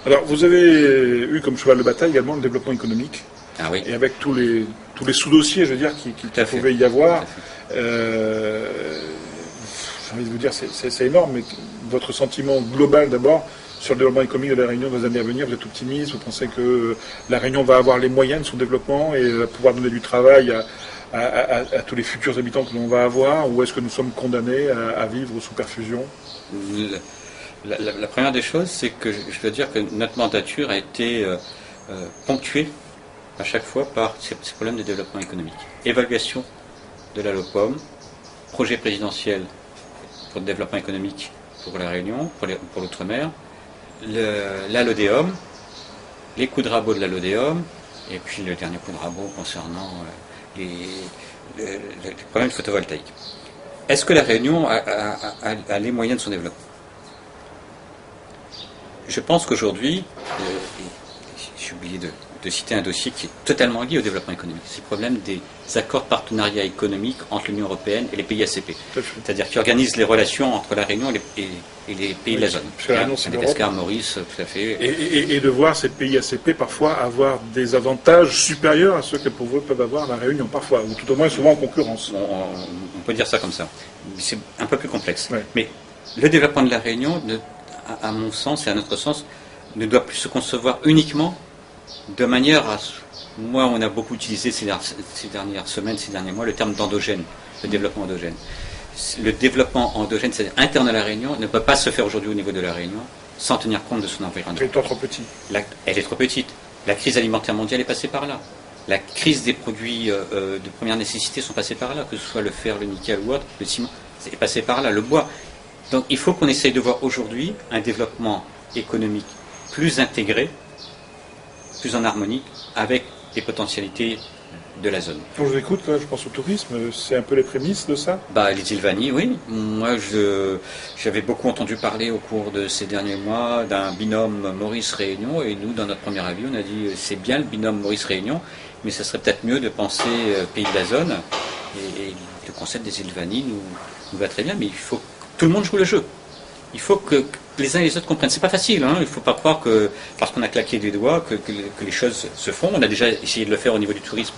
Alors, vous avez eu comme cheval de bataille également le développement économique, Ah oui, et avec tous les sous-dossiers, je veux dire, qui tout à fait. pouvaient y Tout avoir. à fait. J'ai envie de vous dire, c'est énorme, mais votre sentiment global d'abord sur le développement économique de la Réunion dans les années à venir, vous êtes optimiste, vous pensez que la Réunion va avoir les moyens de son développement et va pouvoir donner du travail à tous les futurs habitants que l'on va avoir, ou est-ce que nous sommes condamnés à vivre sous perfusion? La première des choses, c'est que je dois dire que notre mandature a été ponctuée à chaque fois par ces problèmes de développement économique. Évaluation de la LOPOM, projet présidentiel pour le développement économique pour la Réunion, pour l'outre-mer, la LODEOM, les coups de rabot de la LODEOM, et puis le dernier coup de rabot concernant les problèmes photovoltaïques. Est-ce que la Réunion a les moyens de son développement? Je pense qu'aujourd'hui, j'ai oublié de citer un dossier qui est totalement lié au développement économique. C'est le problème des accords de partenariat économique entre l'Union européenne et les pays ACP. C'est-à-dire qui organisent les relations entre la Réunion et les pays de la zone. Madagascar, Maurice, tout à fait. Et de voir ces pays ACP parfois avoir des avantages supérieurs à ceux que pour eux peuvent avoir la Réunion parfois, ou tout au moins souvent en concurrence. On peut dire ça comme ça. C'est un peu plus complexe. Ouais. Mais le développement de la Réunion, à mon sens et à notre sens, ne doit plus se concevoir uniquement de manière à... Moi, on a beaucoup utilisé ces dernières semaines, ces derniers mois, le terme d'endogène, le développement endogène. Le développement endogène, c'est-à-dire interne à la Réunion, ne peut pas se faire aujourd'hui au niveau de la Réunion sans tenir compte de son environnement. Elle est trop petit. Elle est trop petite. La crise alimentaire mondiale est passée par là. La crise des produits de première nécessité sont passés par là, que ce soit le fer, le nickel ou autre, le ciment, c'est passé par là, le bois. Donc il faut qu'on essaye de voir aujourd'hui un développement économique plus intégré, plus en harmonie avec les potentialités de la zone. Quand je vous écoute, là, je pense au tourisme, c'est un peu les prémices de ça? Les îles Vannies, oui. Moi, j'avais beaucoup entendu parler au cours de ces derniers mois d'un binôme Maurice-Réunion, et nous, dans notre premier avis, on a dit c'est bien le binôme Maurice-Réunion, mais ça serait peut-être mieux de penser pays de la zone, et le concept des îles Vannies nous va très bien, mais il faut que tout le monde joue le jeu. Il faut que les uns et les autres comprennent. C'est pas facile, hein. Il ne faut pas croire que parce qu'on a claqué des doigts que les choses se font. On a déjà essayé de le faire au niveau du tourisme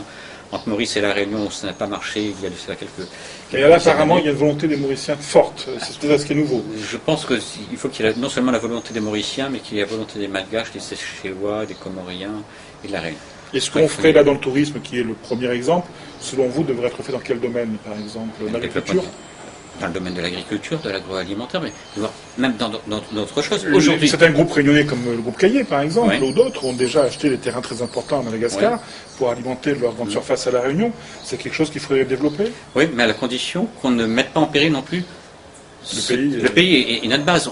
entre Maurice et la Réunion, ça n'a pas marché. Il y a de cela quelques et là, apparemment, il y a une volonté des Mauriciens forte. C'est peut-être ce qui est nouveau. Je pense qu'il faut qu'il y ait non seulement la volonté des Mauriciens, mais qu'il y ait la volonté des Malgaches, des Seychellois, des Comoriens et de la Réunion. Et ce qu'on ferait là dans le tourisme, qui est le premier exemple, selon vous, devrait être fait dans quel domaine, par exemple? L'agriculture? Dans le domaine de l'agriculture, de l'agroalimentaire, mais même dans d'autres choses. Aujourd'hui, certains groupes réunionnais comme le groupe Caillé, par exemple, ou d'autres, ont déjà acheté des terrains très importants à Madagascar pour alimenter leur grande surface à la Réunion. C'est quelque chose qu'il faudrait développer? Oui, mais à la condition qu'on ne mette pas en péril non plus le pays et notre base.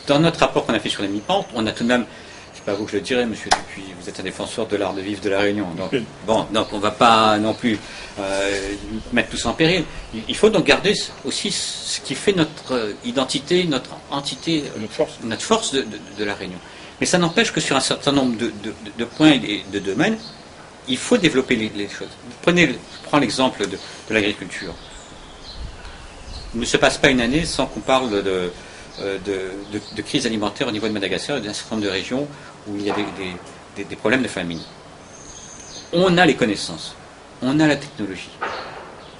Dans notre rapport qu'on a fait sur les mi-pentes, on a tout de même... C'est pas vous que je le dirais, monsieur Dupuis, vous êtes un défenseur de l'art de vivre de la Réunion. Donc, donc on ne va pas non plus mettre tout ça en péril. Il faut donc garder aussi ce qui fait notre identité, notre entité, notre force de la Réunion. Mais ça n'empêche que sur un certain nombre de points et de domaines, il faut développer les choses. Je prends l'exemple de l'agriculture. Il ne se passe pas une année sans qu'on parle de crise alimentaire au niveau de Madagascar et d'un certain nombre de régions où il y a des problèmes de famine. On a les connaissances, on a la technologie.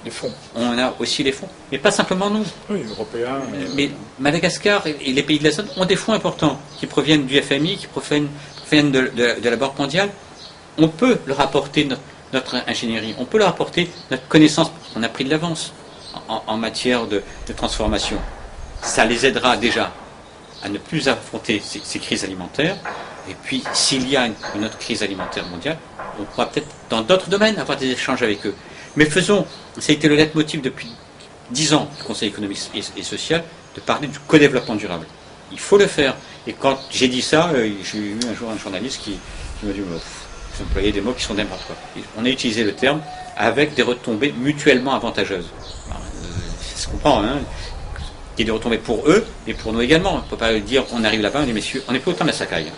Les fonds. On a aussi les fonds, mais pas simplement nous. Oui, européens. Mais Madagascar et les pays de la zone ont des fonds importants qui proviennent du FMI, qui proviennent de la Banque mondiale. On peut leur apporter notre ingénierie, on peut leur apporter notre connaissance, parce qu'on a pris de l'avance en matière de transformation. Ça les aidera déjà à ne plus affronter ces crises alimentaires. Et puis, s'il y a une autre crise alimentaire mondiale, on pourra peut-être, dans d'autres domaines, avoir des échanges avec eux. Mais ça a été le leitmotiv depuis 10 ans du Conseil économique et social, de parler du co-développement durable. Il faut le faire. Et quand j'ai dit ça, j'ai eu un jour un journaliste qui m'a dit vous employez des mots qui sont n'importe quoi. On a utilisé le terme avec des retombées mutuellement avantageuses. Ça se comprend, hein. Il y a des retombées pour eux, mais pour nous également. On ne peut pas dire on arrive là-bas, on dit messieurs, on n'est plus au temps de la Sacaille.